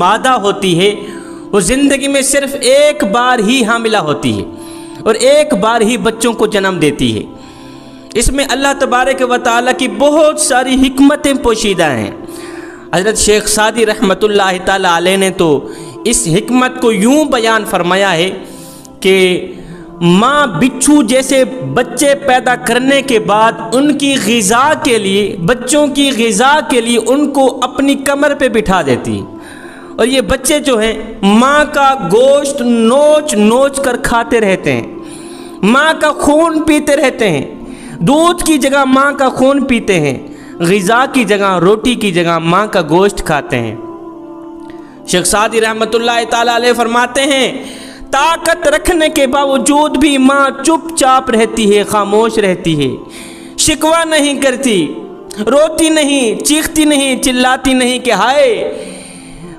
مادہ ہوتی ہے وہ زندگی میں صرف ایک بار ہی حاملہ ہوتی ہے اور ایک بار ہی بچوں کو جنم دیتی ہے۔ اس میں اللہ تبارک و تعالیٰ کی بہت ساری حکمتیں پوشیدہ ہیں۔ حضرت شیخ سعدی رحمۃ اللہ تعالیٰ علیہ نے تو اس حکمت کو یوں بیان فرمایا ہے کہ ماں بچھو جیسے بچے پیدا کرنے کے بعد ان کی غذا کے لیے، بچوں کی غذا کے لیے ان کو اپنی کمر پہ بٹھا دیتی، اور یہ بچے جو ہیں ماں کا گوشت نوچ نوچ کر کھاتے رہتے ہیں، ماں کا خون پیتے رہتے ہیں، دودھ کی جگہ ماں کا خون پیتے ہیں، غذا کی جگہ، روٹی کی جگہ ماں کا گوشت کھاتے ہیں۔ شیخ سعدی رحمۃ اللہ تعالیٰ علیہ فرماتے ہیں طاقت رکھنے کے باوجود بھی ماں چپ چاپ رہتی ہے، خاموش رہتی ہے، شکوہ نہیں کرتی، روتی نہیں، چیختی نہیں، چلاتی نہیں کہ ہائے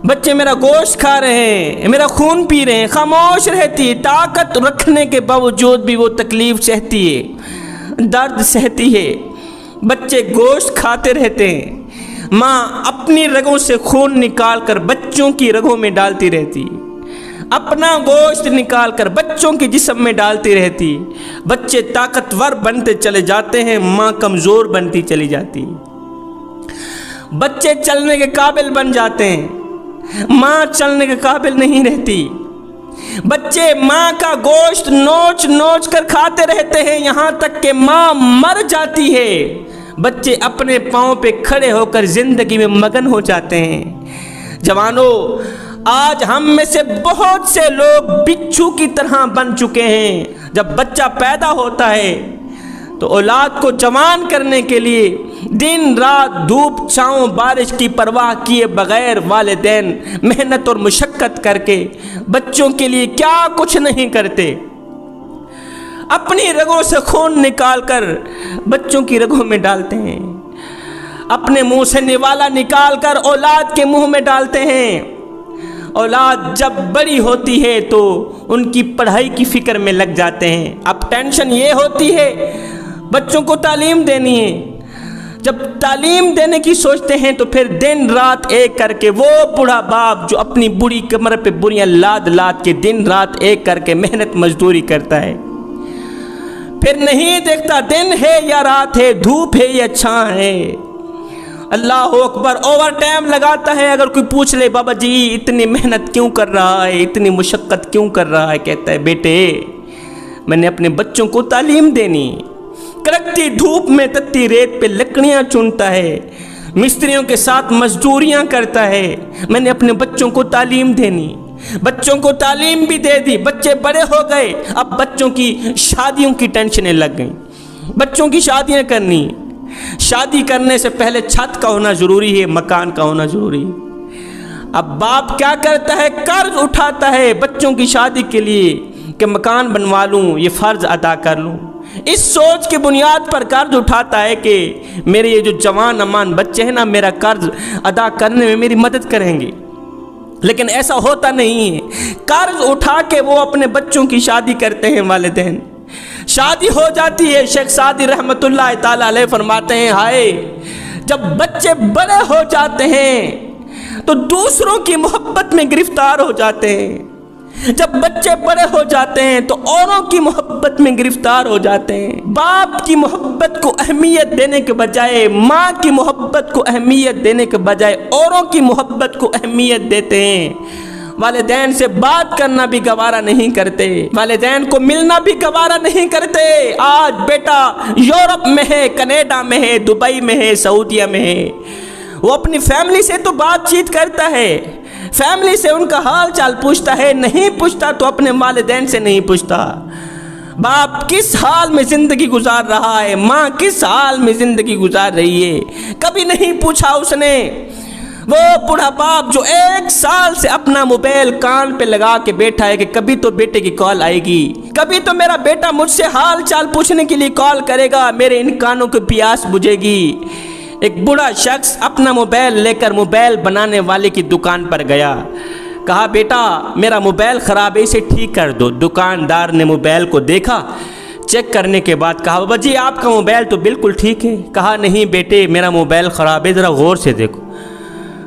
بچے میرا گوشت کھا رہے ہیں، میرا خون پی رہے ہیں، خاموش رہتی ہے۔ طاقت رکھنے کے باوجود بھی وہ تکلیف سہتی ہے، درد سہتی ہے، بچے گوشت کھاتے رہتے ہیں، ماں اپنی رگوں سے خون نکال کر بچوں کی رگوں میں ڈالتی رہتی، اپنا گوشت نکال کر بچوں کے جسم میں ڈالتی رہتی، بچے طاقتور بنتے چلے جاتے ہیں، ماں کمزور بنتی چلی جاتی، بچے چلنے کے قابل بن جاتے ہیں، ماں چلنے کے قابل نہیں رہتی، بچے ماں کا گوشت نوچ نوچ کر کھاتے رہتے ہیں یہاں تک کہ ماں مر جاتی ہے، بچے اپنے پاؤں پہ کھڑے ہو کر زندگی میں مگن ہو جاتے ہیں۔ جوانوں، آج ہم میں سے بہت سے لوگ بچھو کی طرح بن چکے ہیں۔ جب بچہ پیدا ہوتا ہے تو اولاد کو جوان کرنے کے لیے دن رات دھوپ چھاؤں بارش کی پرواہ کیے بغیر والدین محنت اور مشقت کر کے بچوں کے لیے کیا کچھ نہیں کرتے، اپنی رگوں سے خون نکال کر بچوں کی رگوں میں ڈالتے ہیں، اپنے منہ سے نوالا نکال کر اولاد کے منہ میں ڈالتے ہیں۔ اولاد جب بڑی ہوتی ہے تو ان کی پڑھائی کی فکر میں لگ جاتے ہیں، اب ٹینشن یہ ہوتی ہے بچوں کو تعلیم دینی ہے۔ جب تعلیم دینے کی سوچتے ہیں تو پھر دن رات ایک کر کے وہ بوڑھا باپ جو اپنی بڑی کمر پہ بریاں لاد لاد کے دن رات ایک کر کے محنت مزدوری کرتا ہے، پھر نہیں دیکھتا دن ہے یا رات ہے، دھوپ ہے یا چھاں ہے، اللہ اکبر اوور ٹائم لگاتا ہے۔ اگر کوئی پوچھ لے بابا جی اتنی محنت کیوں کر رہا ہے، اتنی مشقت کیوں کر رہا ہے، کہتا ہے بیٹے میں نے اپنے بچوں کو تعلیم دینی، کڑکتی دھوپ میں تتی ریت پہ لکڑیاں چنتا ہے، مستریوں کے ساتھ مزدوریاں کرتا ہے، میں نے اپنے بچوں کو تعلیم دینی، بچوں کو تعلیم بھی دے دی، بچے بڑے ہو گئے، اب بچوں کی شادیوں کی ٹینشنیں لگ گئیں، بچوں کی شادیاں کرنی، شادی کرنے سے پہلے چھت کا ہونا ضروری ہے، مکان کا ہونا ضروری ہے۔ اب باپ کیا کرتا ہے، قرض اٹھاتا ہے بچوں کی شادی کے لیے کہ مکان بنوا لوں، یہ فرض ادا کر لوں، اس سوچ کی بنیاد پر قرض اٹھاتا ہے کہ میرے یہ جو جوان امان بچے ہیں نا میرا قرض ادا کرنے میں میری مدد کریں گے، لیکن ایسا ہوتا نہیں ہے۔ قرض اٹھا کے وہ اپنے بچوں کی شادی کرتے ہیں والدین، شادی ہو جاتی ہے، شیخ سعدی رحمۃ اللہ تعالیٰ علیہ فرماتے ہیں ہائے جب بچے بڑے ہو جاتے ہیں تو دوسروں کی محبت میں گرفتار ہو جاتے ہیں، جب بچے بڑے ہو جاتے ہیں تو اوروں کی محبت میں گرفتار ہو جاتے ہیں، باپ کی محبت کو اہمیت دینے کے بجائے، ماں کی محبت کو اہمیت دینے کے بجائے اوروں کی محبت کو اہمیت دیتے ہیں، والدین سے بات کرنا بھی گوارا نہیں کرتے، والدین کو ملنا بھی گوارا نہیں کرتے۔ آج بیٹا یورپ میں ہے، کینیڈا میں ہے، دبئی میں ہے، سعودیہ میں ہے، وہ اپنی فیملی سے تو بات چیت کرتا ہے، فیملی سے ان کا حال چال پوچھتا ہے، نہیں پوچھتا تو اپنے والدین سے نہیں پوچھتا۔ باپ کس حال میں زندگی گزار رہا ہے، ماں کس حال میں زندگی گزار رہی ہے، کبھی نہیں پوچھا اس نے۔ وہ بوڑھا باپ جو 1 سال سے اپنا موبائل کان پہ لگا کے بیٹھا ہے کہ کبھی تو بیٹے کی کال آئے گی، کبھی تو میرا بیٹا مجھ سے حال چال پوچھنے کے لیے کال کرے گا، میرے ان کانوں کی پیاس بجھے گی۔ ایک بوڑھا شخص اپنا موبائل لے کر موبائل بنانے والے کی دکان پر گیا، کہا بیٹا میرا موبائل خراب ہے اسے ٹھیک کر دو۔ دکاندار نے موبائل کو دیکھا، چیک کرنے کے بعد کہا بابا جی آپ کا موبائل تو بالکل ٹھیک ہے۔ کہا نہیں بیٹے میرا موبائل خراب ہے، ذرا غور سے دیکھو۔